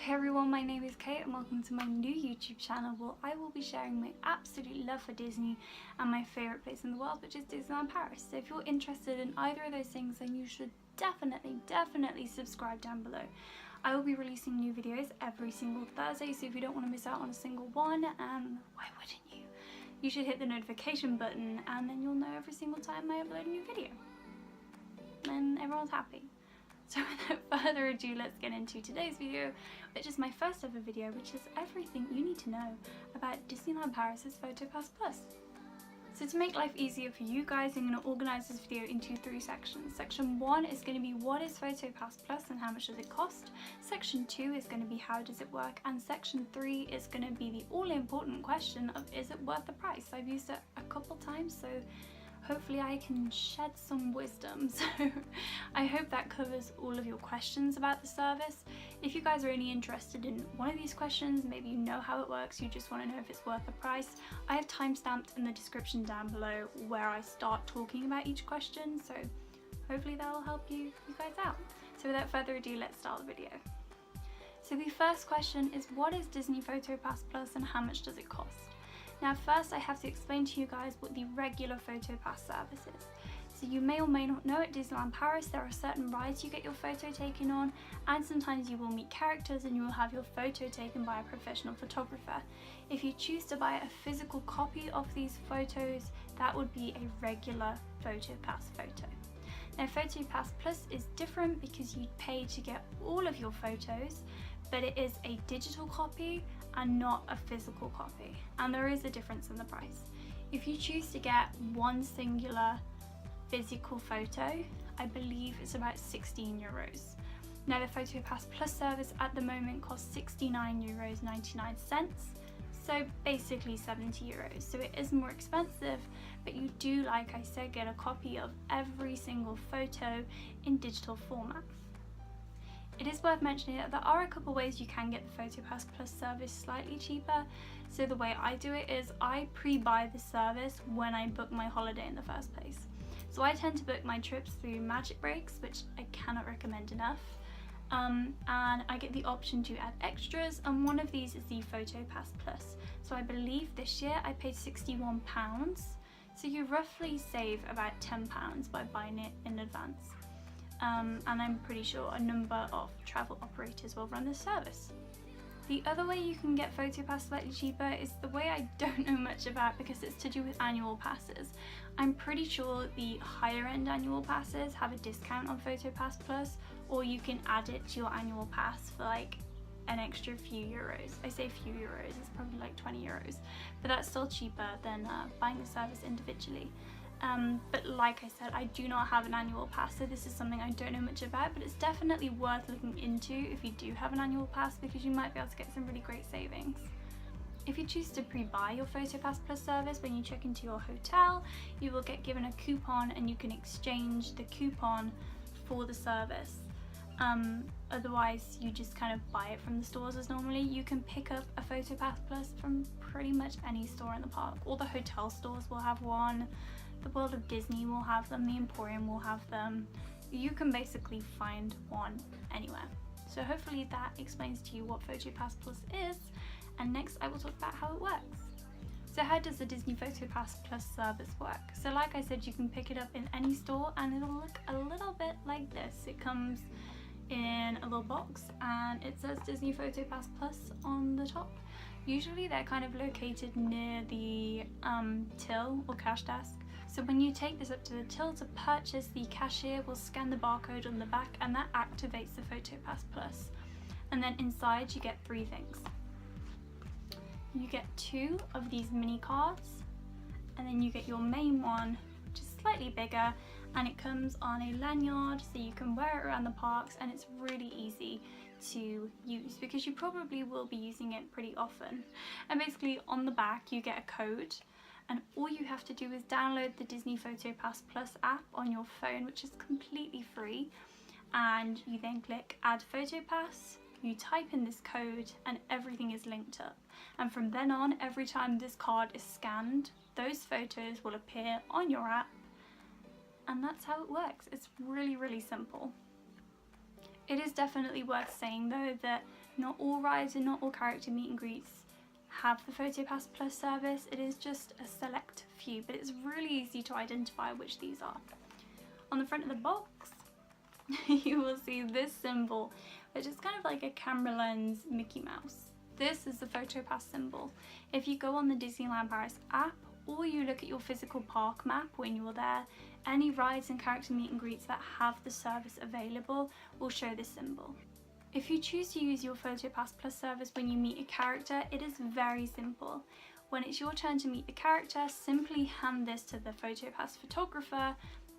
Hey everyone, my name is Kate and welcome to my new YouTube channel where I will be sharing my absolute love for Disney and my favourite place in the world, which is Disneyland Paris. So if you're interested in either of those things, then you should definitely subscribe down below. I will be releasing new videos every single Thursday, so if you don't want to miss out on a single one, and why wouldn't you? You should hit the notification button and then you'll know every single time I upload a new video. And everyone's happy. So without further ado, let's get into today's video, which is my first ever video, which is everything you need to know about Disneyland Paris' PhotoPass Plus. So to make life easier for you guys, I'm going to organise this video into 3 sections. Section 1 is going to be what is PhotoPass Plus and how much does it cost. Section 2 is going to be how does it work, and Section 3 is going to be the all-important question of is it worth the price. I've used it a couple times, so hopefully I can shed some wisdom. So I hope that covers all of your questions about the service. If you guys are only interested in one of these questions, maybe you know how it works, you just want to know if it's worth the price, I have timestamped in the description down below where I start talking about each question, so hopefully that will help you guys out. So without further ado, let's start the video. So the first question is, what is Disney PhotoPass Plus and how much does it cost? Now first I have to explain to you guys what the regular PhotoPass service is. So you may or may not know, at Disneyland Paris there are certain rides you get your photo taken on, and sometimes you will meet characters and you will have your photo taken by a professional photographer. If you choose to buy a physical copy of these photos, that would be a regular PhotoPass photo. Now PhotoPass Plus is different because you pay to get all of your photos, but it is a digital copy and not a physical copy, and there is a difference in the price. If you choose to get one singular physical photo, I believe it's about 16 euros. Now the PhotoPass Plus service at the moment costs 69.99 euros, so basically 70 euros. So it is more expensive, but you do, like I said, get a copy of every single photo in digital format. It is worth mentioning that there are a couple ways you can get the PhotoPass Plus service slightly cheaper. So the way I do it is I pre-buy the service when I book my holiday in the first place. So I tend to book my trips through Magic Breaks, which I cannot recommend enough. And I get the option to add extras, and one of these is the PhotoPass Plus. So I believe this year I paid £61, so you roughly save about £10 by buying it in advance. And I'm pretty sure a number of travel operators will run this service. The other way you can get PhotoPass slightly cheaper is the way I don't know much about, because it's to do with annual passes. I'm pretty sure the higher end annual passes have a discount on PhotoPass Plus, or you can add it to your annual pass for like an extra few euros. I say few euros, it's probably like 20 euros, but that's still cheaper than buying the service individually. But like I said, I do not have an annual pass, so this is something I don't know much about, but it's definitely worth looking into if you do have an annual pass, because you might be able to get some really great savings. If you choose to pre-buy your PhotoPass Plus service, when you check into your hotel, you will get given a coupon and you can exchange the coupon for the service. Otherwise you just kind of buy it from the stores as normally. You can pick up a PhotoPass Plus from pretty much any store in the park. All the hotel stores will have one. The World of Disney will have them, the Emporium will have them. You can basically find one anywhere. So hopefully that explains to you what PhotoPass Plus is, and next I will talk about how it works. So how does the Disney PhotoPass Plus service work? So like I said, you can pick it up in any store and it'll look a little bit like this. It comes in a little box and it says Disney PhotoPass Plus on the top. Usually they're kind of located near the till or cash desk. So when you take this up to the till to purchase, the cashier will scan the barcode on the back and that activates the PhotoPass Plus. And then inside you get 3 things. You get 2 of these mini cards, and then you get your main one, which is slightly bigger, and it comes on a lanyard so you can wear it around the parks, and it's really easy to use because you probably will be using it pretty often. And basically on the back you get a code, and all you have to do is download the Disney PhotoPass Plus app on your phone, which is completely free, and you then click Add PhotoPass, you type in this code and everything is linked up. And from then on, every time this card is scanned, those photos will appear on your app, and that's how it works. It's really simple. It is definitely worth saying though that Not all rides and not all character meet and greets have the PhotoPass Plus service. It is just a select few, but it's really easy to identify which these are. On the front of the box, you will see this symbol, which is kind of like a camera lens Mickey Mouse. This is the PhotoPass symbol. If you go on the Disneyland Paris app, or you look at your physical park map when you're there, any rides and character meet and greets that have the service available will show this symbol. If you choose to use your PhotoPass Plus service when you meet a character, it is very simple. When it's your turn to meet the character, simply hand this to the PhotoPass photographer.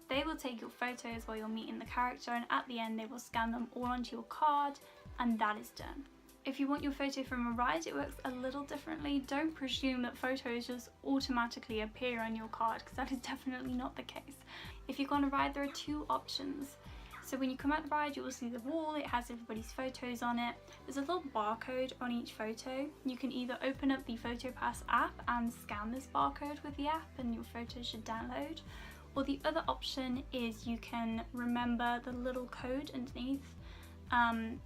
They will take your photos while you're meeting the character, and at the end they will scan them all onto your card, and that is done. If you want your photo from a ride, it works a little differently. Don't presume that photos just automatically appear on your card, because that is definitely not the case. If you go on a ride, there are two options. So when you come out the ride, you will see the wall. It has everybody's photos on it. There's a little barcode on each photo. You can either open up the PhotoPass app and scan this barcode with the app and your photos should download. Or the other option is you can remember the little code underneath.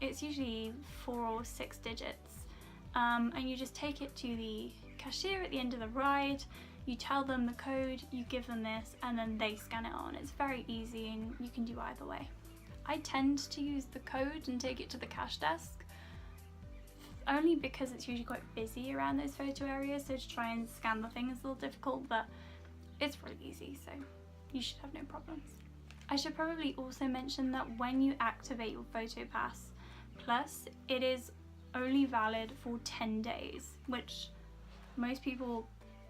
It's usually 4 or 6 digits, and you just take it to the cashier at the end of the ride, you tell them the code, you give them this, and then they scan it on. It's very easy and you can do either way. I tend to use the code and take it to the cash desk, only because it's usually quite busy around those photo areas, so to try and scan the thing is a little difficult, but it's really easy, so you should have no problems. I should probably also mention that when you activate your PhotoPass Plus, it is only valid for 10 days, which most people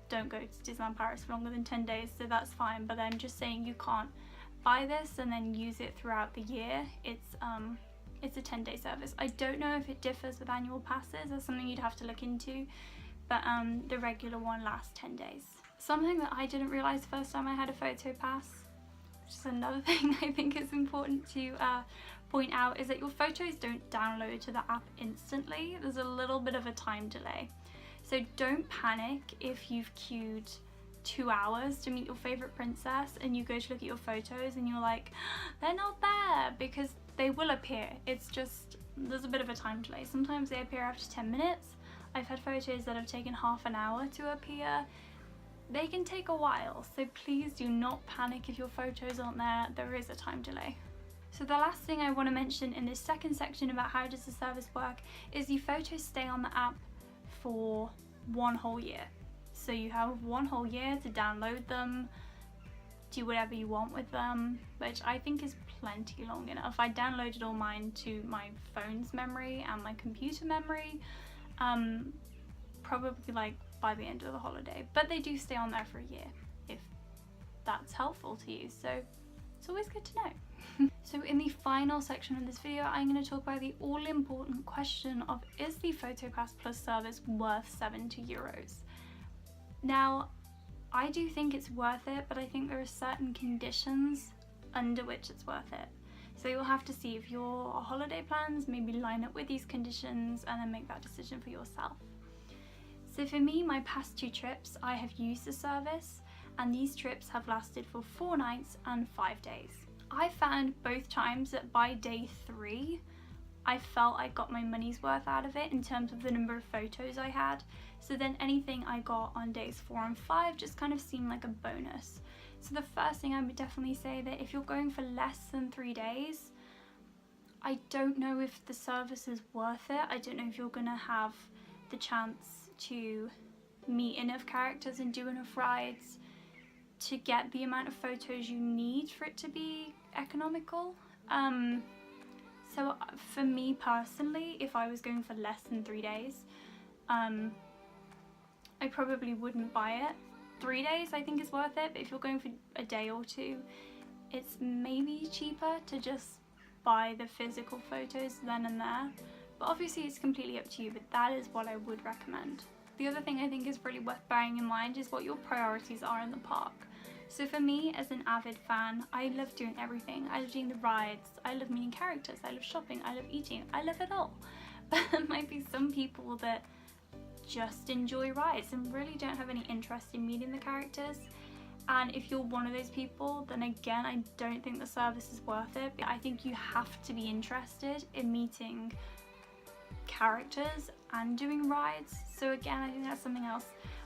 don't go to Disneyland Paris for longer than 10 days, so that's fine, but I'm just saying you can't buy this and then use it throughout the year. It's a 10-day service. I don't know if it differs with annual passes. That's something you'd have to look into, but the regular one lasts 10 days. Something that I didn't realise the first time I had a PhotoPass, which is another thing I think is important to point out, is that your photos don't download to the app instantly. There's a little bit of a time delay. So don't panic if you've queued 2 hours to meet your favourite princess and you go to look at your photos and you're like, they're not there, because they will appear. It's just, there's a bit of a time delay. Sometimes they appear after 10 minutes. I've had photos that have taken half an hour to appear. They can take a while, so please do not panic if your photos aren't there. There is a time delay. So the last thing I want to mention in this second section about how does the service work is the photos stay on the app for 1 whole year. So you have 1 whole year to download them, do whatever you want with them, which I think is plenty long enough. I downloaded all mine to my phone's memory and my computer memory, probably like by the end of the holiday, but they do stay on there for a year if that's helpful to you, so it's always good to know. So in the final section of this video, I'm going to talk about the all-important question of, is the PhotoPass Plus service worth €70? Now, I do think it's worth it, but I think there are certain conditions under which it's worth it. So you'll have to see if your holiday plans maybe line up with these conditions and then make that decision for yourself. So for me, my past 2 trips, I have used the service, and these trips have lasted for 4 nights and 5 days. I found both times that by day 3, I felt I got my money's worth out of it in terms of the number of photos I had. So then anything I got on days 4 and 5 just kind of seemed like a bonus. So the first thing I would definitely say that if you're going for less than 3 days, I don't know if the service is worth it. I don't know if you're gonna have the chance to meet enough characters and do enough rides to get the amount of photos you need for it to be economical. So for me personally, if I was going for less than 3 days, I probably wouldn't buy it. 3 days I think is worth it, but if you're going for a day or 2, it's maybe cheaper to just buy the physical photos then and there. But obviously it's completely up to you, but that is what I would recommend. The other thing I think is really worth bearing in mind is what your priorities are in the park. So for me, as an avid fan, I love doing everything. I love doing the rides, I love meeting characters, I love shopping, I love eating, I love it all. But there might be some people that just enjoy rides and really don't have any interest in meeting the characters. And if you're one of those people, then again, I don't think the service is worth it. I think you have to be interested in meeting characters and doing rides. So again, I think that's something else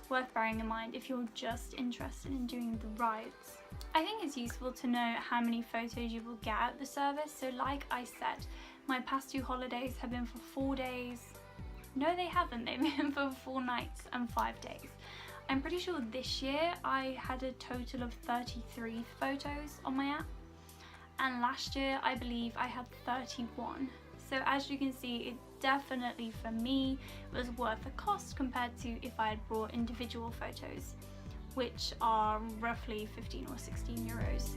worth bearing in mind if you're just interested in doing the rides. I think it's useful to know how many photos you will get at the service. So like I said, my past 2 holidays have been for 4 days. No, they haven't. They've been for 4 nights and 5 days. I'm pretty sure this year I had a total of 33 photos on my app. And last year, I believe I had 31. So as you can see, it definitely, for me, was worth the cost compared to if I had brought individual photos, which are roughly 15 or 16 euros.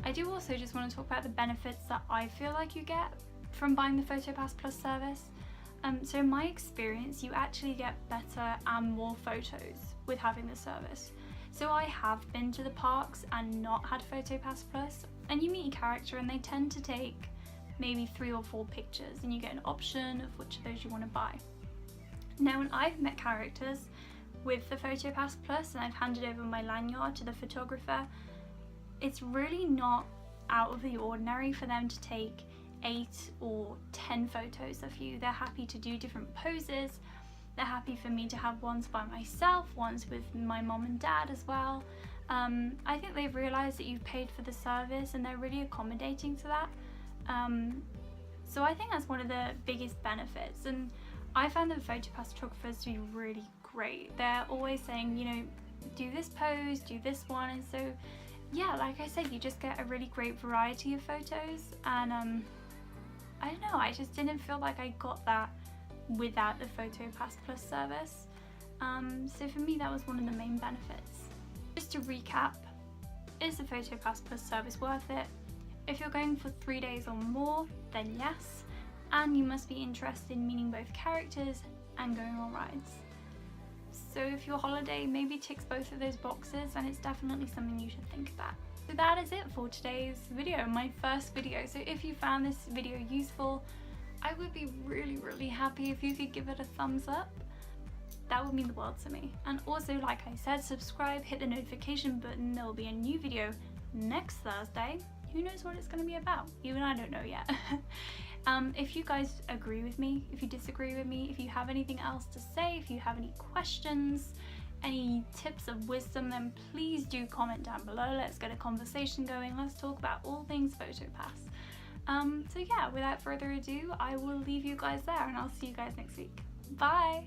I do also just want to talk about the benefits that I feel like you get from buying the PhotoPass Plus service. So in my experience, you actually get better and more photos with having the service. So I have been to the parks and not had PhotoPass Plus, and you meet a character and they tend to take maybe 3 or 4 pictures, and you get an option of which of those you want to buy. Now, when I've met characters with the PhotoPass Plus and I've handed over my lanyard to the photographer, it's really not out of the ordinary for them to take 8 or 10 photos of you. They're happy to do different poses. They're happy for me to have ones by myself, ones with my mom and dad as well. I think they've realised that you've paid for the service and they're really accommodating to that. So I think that's one of the biggest benefits, and I found the PhotoPass photographers to be really great. They're always saying, you know, do this pose, do this one, and so yeah, like I said, you just get a really great variety of photos, and I don't know, I just didn't feel like I got that without the PhotoPass Plus service. So for me, that was one of the main benefits. Just to recap, is the PhotoPass Plus service worth it? If you're going for 3 days or more, then yes, and you must be interested in meeting both characters and going on rides. So if your holiday maybe ticks both of those boxes, then it's definitely something you should think about. So that is it for today's video, my first video. So if you found this video useful, I would be really happy if you could give it a thumbs up. That would mean the world to me. And also, like I said, subscribe, hit the notification button. There will be a new video next Thursday. Who knows what it's going to be about? Even I don't know yet. If you guys agree with me, if you disagree with me, if you have anything else to say, if you have any questions, any tips of wisdom, then please do comment down below. Let's get a conversation going. Let's talk about all things PhotoPass. So yeah, without further ado, I will leave you guys there and I'll see you guys next week. Bye!